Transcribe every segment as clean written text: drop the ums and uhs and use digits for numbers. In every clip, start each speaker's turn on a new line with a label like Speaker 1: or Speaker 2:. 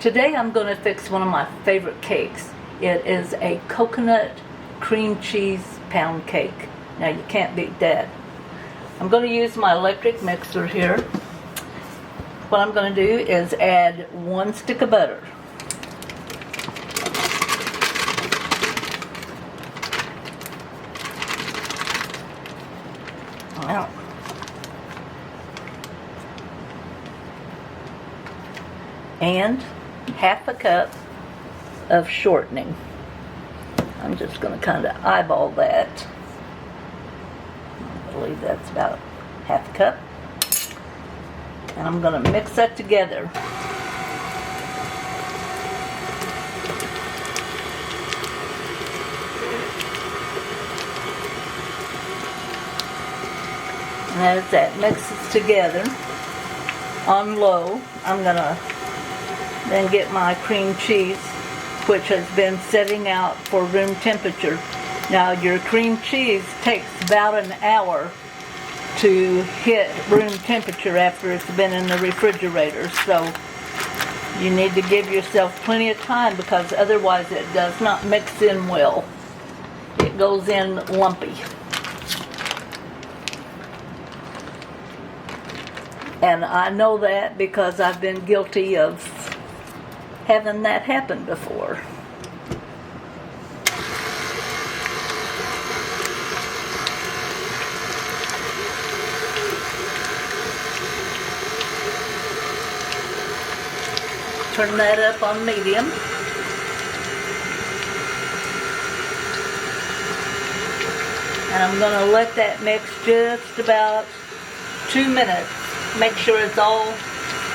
Speaker 1: Today I'm going to fix one of my favorite cakes. It is a coconut cream cheese pound cake. Now you can't beat that. I'm going to use my electric mixer here. What I'm going to do is add 1 stick of butter. Wow. And half a cup of shortening. I'm just going to kind of eyeball that. I believe that's about half a cup. And I'm going to mix that together. And as that mixes together on low, I'm going to then get my cream cheese, which has been setting out for room temperature. Now your cream cheese takes about an hour to hit room temperature after it's been in the refrigerator, so you need to give yourself plenty of time because otherwise it does not mix in well. It goes in lumpy. And I know that because I've been guilty of having that happen before. Turn that up on medium. And I'm going to let that mix just about 2 minutes. Make sure it's all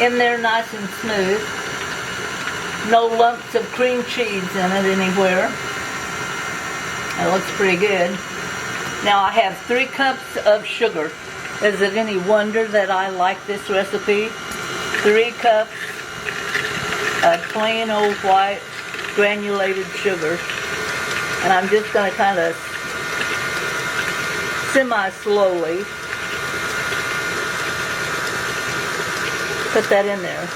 Speaker 1: in there nice and smooth. No lumps of cream cheese in it anywhere. That looks pretty good. Now I have 3 cups of sugar. Is it any wonder that I like this recipe? 3 cups of plain old white granulated sugar. And I'm just going to kind of semi-slowly put that in there.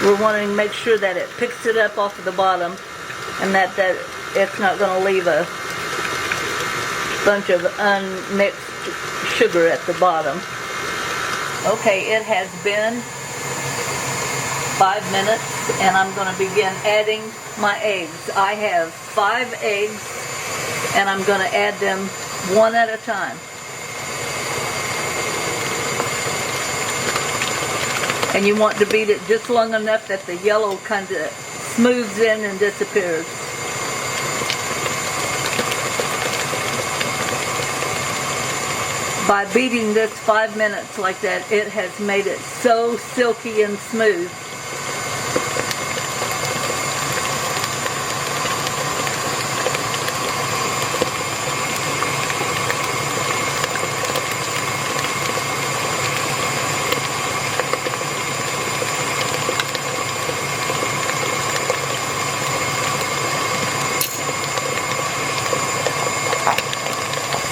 Speaker 1: We're wanting to make sure that it picks it up off of the bottom and that it's not going to leave a bunch of unmixed sugar at the bottom. Okay, it has been 5 minutes and I'm going to begin adding my eggs. I have 5 eggs and I'm going to add them one at a time. And you want to beat it just long enough that the yellow kind of smooths in and disappears. By beating this 5 minutes like that, it has made it so silky and smooth.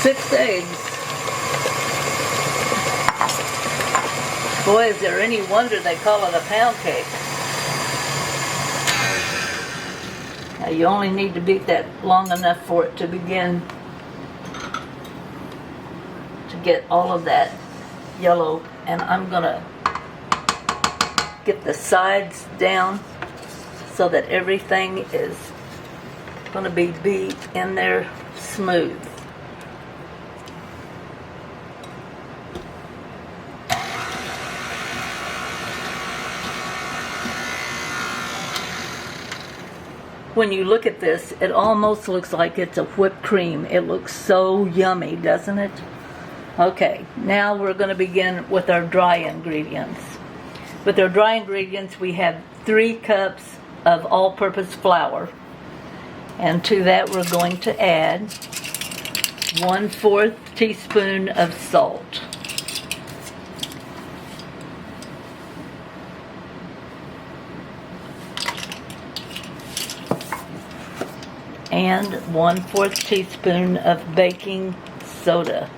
Speaker 1: Six eggs. Boy, is there any wonder they call it a pound cake. Now you only need to beat that long enough for it to begin to get all of that yellow. And I'm gonna get the sides down so that everything is gonna be beat in there smooth. When you look at this, it almost looks like it's a whipped cream. It looks so yummy, doesn't it? Okay, now we're going to begin with our dry ingredients. With our dry ingredients, we have 3 cups of all-purpose flour. And to that, we're going to add 1/4 teaspoon of salt. And 1/4 teaspoon of baking soda.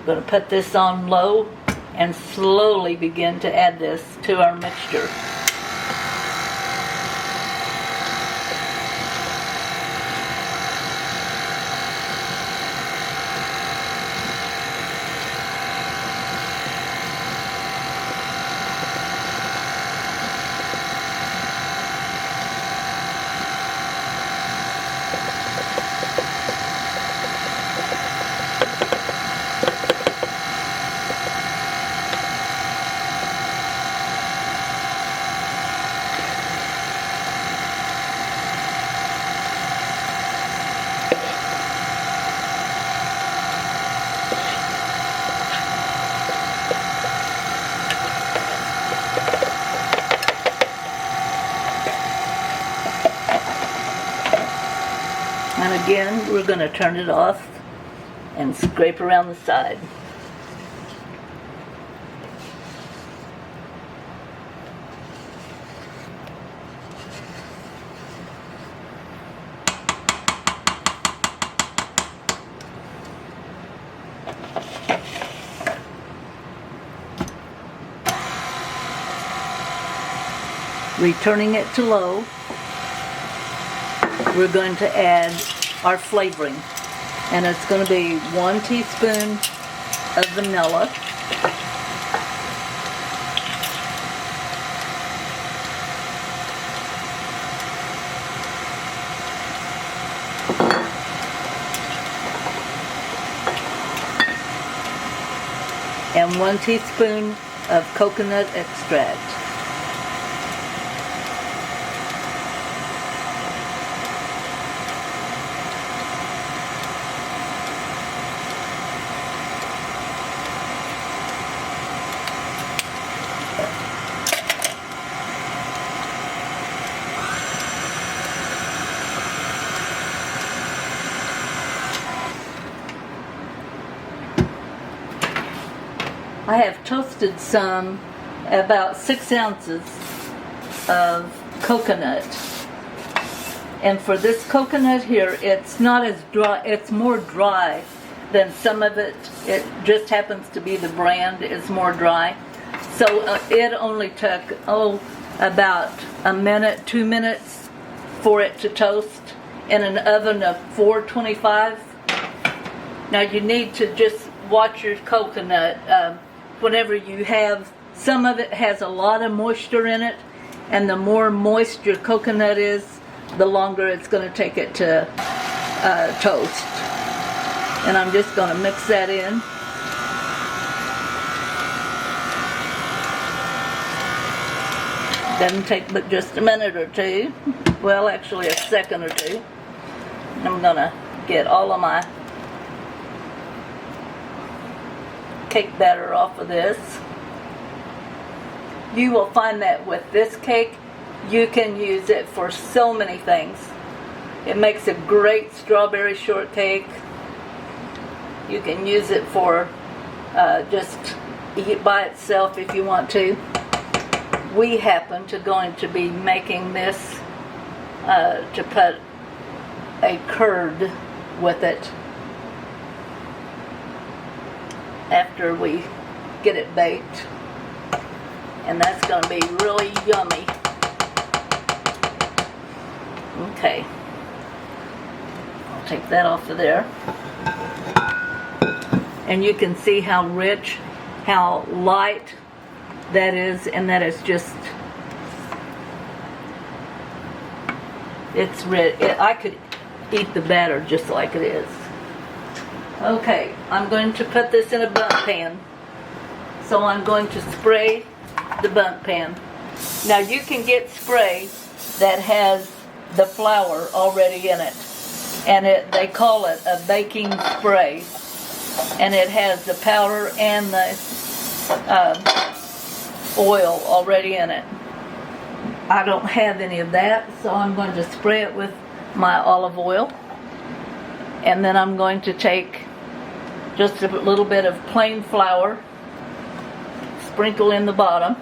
Speaker 1: We're going to put this on low and slowly begin to add this to our mixture. And again, we're going to turn it off and scrape around the side. Returning it to low, we're going to add our flavoring, and it's going to be 1 teaspoon of vanilla, and 1 teaspoon of coconut extract. I have toasted some, about 6 ounces of coconut. And for this coconut here, it's not as dry, it's more dry than some of it. It just happens to be the brand is more dry. So it only took, about a minute, 2 minutes for it to toast in an oven of 425. Now you need to just watch your coconut. Whenever you have, some of it has a lot of moisture in it, and the more moist your coconut is, the longer it's going to take it to toast. And I'm just going to mix that in. Doesn't take but just a minute or two. Well, actually a second or two. I'm going to get all of my cake batter off of this. You will find that with this cake, you can use it for so many things. It makes a great strawberry shortcake. You can use it for just eat by itself if you want to. We happen to going to be making this to put a curd with it after we get it baked, and that's going to be really yummy. Okay, I'll take that off of there, and you can see how rich, how light that is, and that is just, it's rich. I could eat the batter just like it is. Okay, I'm going to put this in a bunt pan. So I'm going to spray the bunt pan. Now you can get spray that has the flour already in it. And they call it a baking spray. And it has the powder and the oil already in it. I don't have any of that, so I'm going to spray it with my olive oil. And then I'm going to take just a little bit of plain flour, sprinkle in the bottom,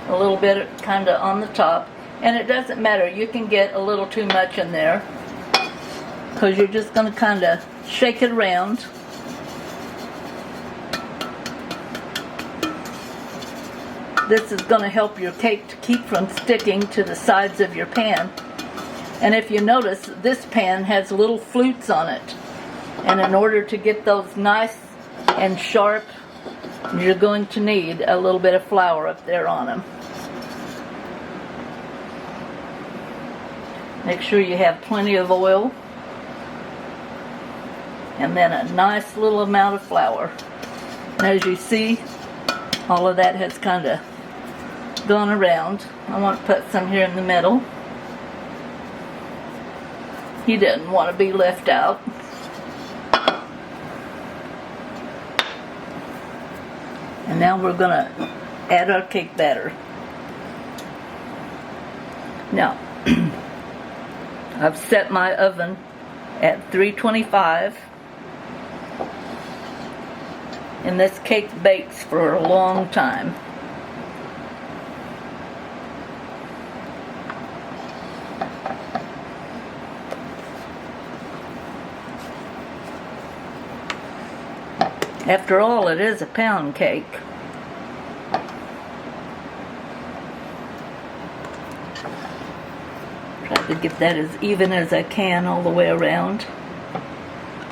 Speaker 1: a little bit kind of on the top, and it doesn't matter, you can get a little too much in there. because you're just going to kind of shake it around. This is going to help your cake to keep from sticking to the sides of your pan. And if you notice, this pan has little flutes on it. And in order to get those nice and sharp, you're going to need a little bit of flour up there on them. Make sure you have plenty of oil. And then a nice little amount of flour. And as you see, all of that has kind of gone around. I want to put some here in the middle. He didn't want to be left out. And now we're going to add our cake batter. Now, I've set my oven at 325. And this cake bakes for a long time. After all, it is a pound cake. Try to get that as even as I can all the way around.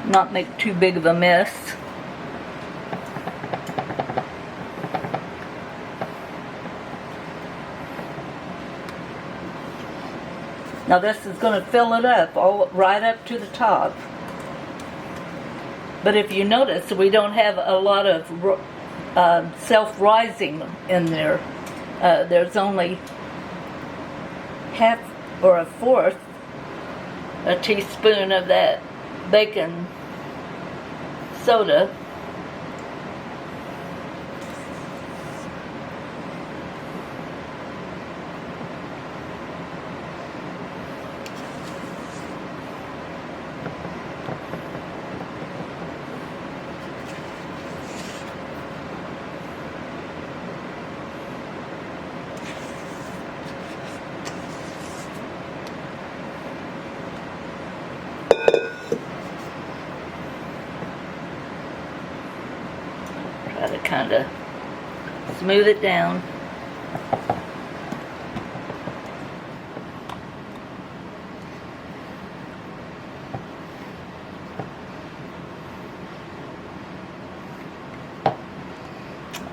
Speaker 1: Not make too big of a mess. Now this is going to fill it up, all right up to the top. But if you notice, we don't have a lot of self-rising in there. There's only half or a fourth a teaspoon of that baking soda. Try to kind of smooth it down.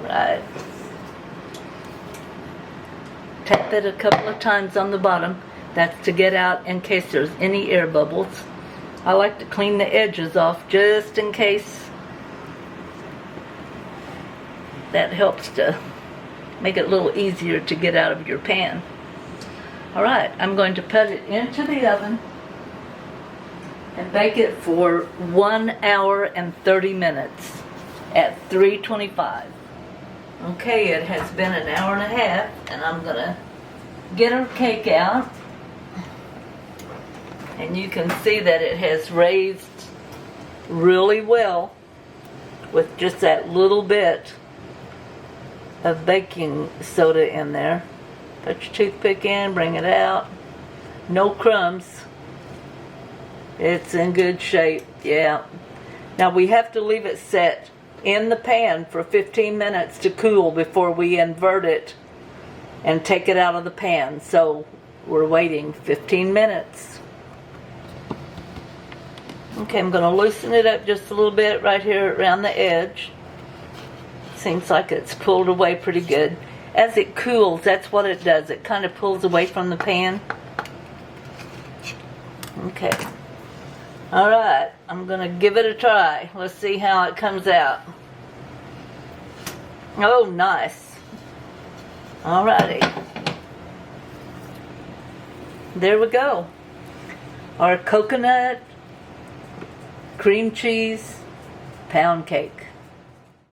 Speaker 1: Right. Tap it a couple of times on the bottom. That's to get out in case there's any air bubbles. I like to clean the edges off just in case. That helps to make it a little easier to get out of your pan. Alright, I'm going to put it into the oven and bake it for 1 hour and 30 minutes at 325. Okay, it has been an hour and a half, and I'm going to get our cake out. And you can see that it has raised really well with just that little bit of baking soda in there. Put your toothpick in, bring it out. No crumbs. It's in good shape, yeah. Now we have to leave it set in the pan for 15 minutes to cool before we invert it and take it out of the pan. So we're waiting 15 minutes. Okay, I'm going to loosen it up just a little bit right here around the edge. Seems like it's pulled away pretty good. As it cools, that's what it does. It kind of pulls away from the pan. Okay. Alright, I'm going to give it a try. Let's see how it comes out. Oh, nice. Alrighty. There we go. Our coconut cream cheese pound cake.